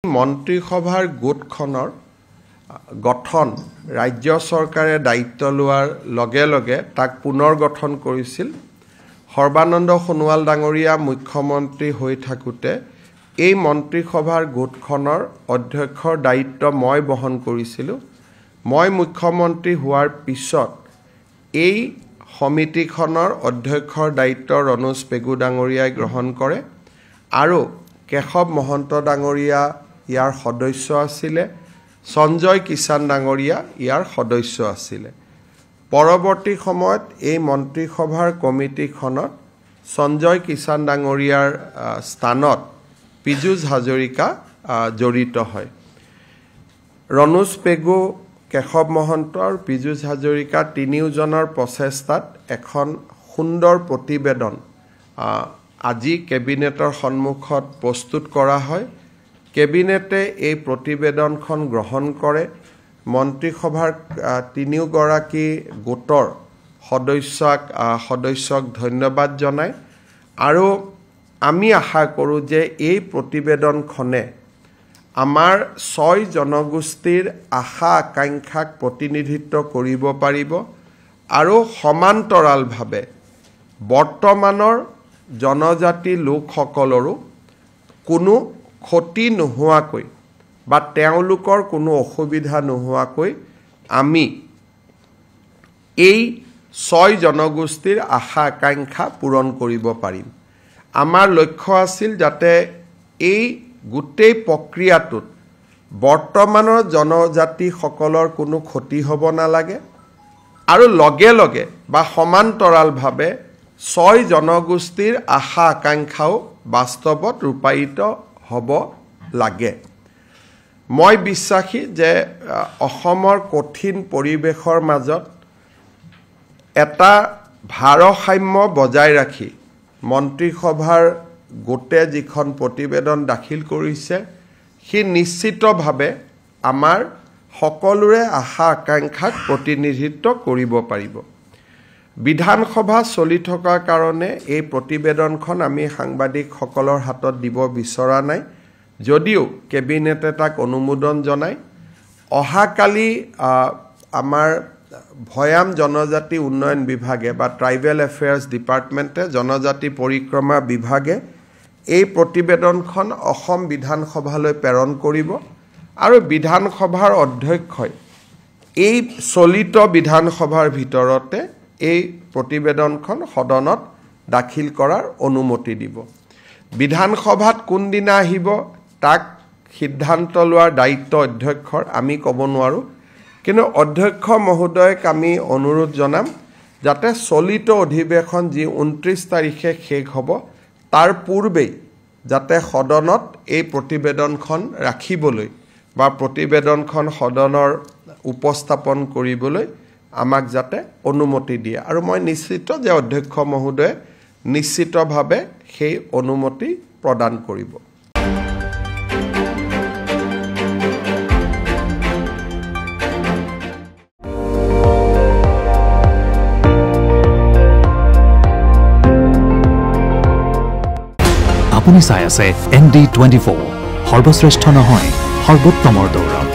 মন্ত্ৰীসভাৰ গোটখনৰ গঠন ৰাজ্য চৰকাৰে দায়িত্ব লোৱাৰ লগে লগে তাক পুনৰ গঠন কৰিছিল। সৰ্বানন্দ সোণোৱাল ডাঙৰীয়া মুখ্যমন্ত্ৰী হৈ থাকোঁতে এই মন্ত্ৰীসভাৰ গোটখনৰ অধ্যক্ষৰ দায়িত্ব মই বহন কৰিছিলোঁ। মই মুখ্যমন্ত্ৰী হোৱাৰ পিছত এই সমিতিখনৰ অধ্যক্ষৰ দায়িত্ব ৰণোজ পেগু ডাঙৰীয়াই গ্ৰহণ কৰে আৰু কেশৱ মহন্ত ডাঙৰীয়া ইয়াৰ সদস্য আছিলে, সঞ্জয় কিষাণ ডাঙৰীয়া ইয়াৰ সদস্য আছিলে। পৰৱৰ্তী সময়ত এই মন্ত্ৰীসভাৰ কমিটিখনত সঞ্জয় কিষাণ ডাঙৰীয়াৰ স্থানত পীযুষ হাজৰিকা জড়িত হয়। ৰণোজ পেগু, কেশৱ মহন্ত আৰু পীযুষ হাজৰিকা তিনিওজনৰ প্ৰচেষ্টাত এখন সুন্দৰ প্ৰতিবেদন আজি কেবিনেটৰ সন্মুখত প্ৰস্তুত কৰা হয়। কেবিনেটে এই প্ৰতিবেদনখন গ্ৰহণ কৰে। মন্ত্ৰীসভাৰ তিনিওগৰাকী গোটৰ সদস্যক ধন্যবাদ জনায় আৰু আমি আশা কৰোঁ যে এই প্ৰতিবেদনখনে আমাৰ 6 জনগোষ্ঠীৰ আশা আকাংক্ষাক প্ৰতিনিধিত্ব কৰিব পাৰিব আৰু সমান্তৰালভাৱে বৰ্তমানৰ জনজাতি লোকসকলৰো কোনো ক্ষতি নোহোৱাকৈ বা তেওঁলোকৰ কোনো অসুবিধা নোহোৱাকৈ আমি এই 6 জনগোষ্ঠীৰ আশা আকাংক্ষা পূৰণ কৰিব পাৰিম। আমাৰ লক্ষ্য আছিল যাতে এই গোটেই প্ৰক্ৰিয়াটোত বৰ্তমানৰ জনজাতিসকলৰ কোনো ক্ষতি হ'ব নালাগে আৰু লগে লগে বা সমান্তৰালভাৱে 6 জনগোষ্ঠীৰ আশা আকাংক্ষাও বাস্তৱত ৰূপায়িত হ'ব লাগে। মই বিশ্বাসী যে অসমৰ কঠিন পৰিৱেশৰ মাজত এটা ভাৰসাম্য বজাই ৰাখি মন্ত্ৰীসভাৰ গোটে যিখন প্ৰতিবেদন দাখিল কৰিছে সি নিশ্চিতভাৱে আমাৰ সকলোৰে আশা আকাংক্ষাক প্ৰতিনিধিত্ব কৰিব পাৰিব। বিধানসভা চলি থকাৰ কাৰণে এই প্ৰতিবেদনখন আমি সাংবাদিকসকলৰ হাতত দিব বিচৰা নাই, যদিও কেবিনেটে তাক অনুমোদন জনায়। অহাকালি আমাৰ ভৈয়াম জনজাতি উন্নয়ন বিভাগে বা ট্ৰাইবেল এফেয়াৰ্ছ ডিপাৰ্টমেণ্টে জনজাতি পৰিক্ৰমা বিভাগে এই প্ৰতিবেদনখন অসম বিধানসভালৈ প্ৰেৰণ কৰিব আৰু বিধানসভাৰ অধ্যক্ষই এই চলিত বিধানসভাৰ ভিতৰতে এই প্ৰতিবেদনখন সদনত দাখিল কৰাৰ অনুমতি দিব। বিধানসভাত কোনদিনা আহিব তাক সিদ্ধান্ত লোৱাৰ দায়িত্ব অধ্যক্ষৰ, আমি ক'ব নোৱাৰোঁ। কিন্তু অধ্যক্ষ মহোদয়ক আমি অনুৰোধ জনাম যাতে চলিত অধিৱেশন যি 29 তাৰিখে শেষ হ'ব তাৰ পূৰ্বেই যাতে সদনত এই প্ৰতিবেদনখন ৰাখিবলৈ বা প্ৰতিবেদনখন সদনৰ উপস্থাপন কৰিবলৈ আমাক যাতে অনুমতি দিয়ে আৰু মই নিশ্চিত যে অধ্যক্ষ মহোদয়ে নিশ্চিতভাৱে সেই অনুমতি প্ৰদান কৰিব। আপুনি চাই আছে ND24, সৰ্বশ্ৰেষ্ঠ নহয় সৰ্বোত্তমৰ দৌৰ।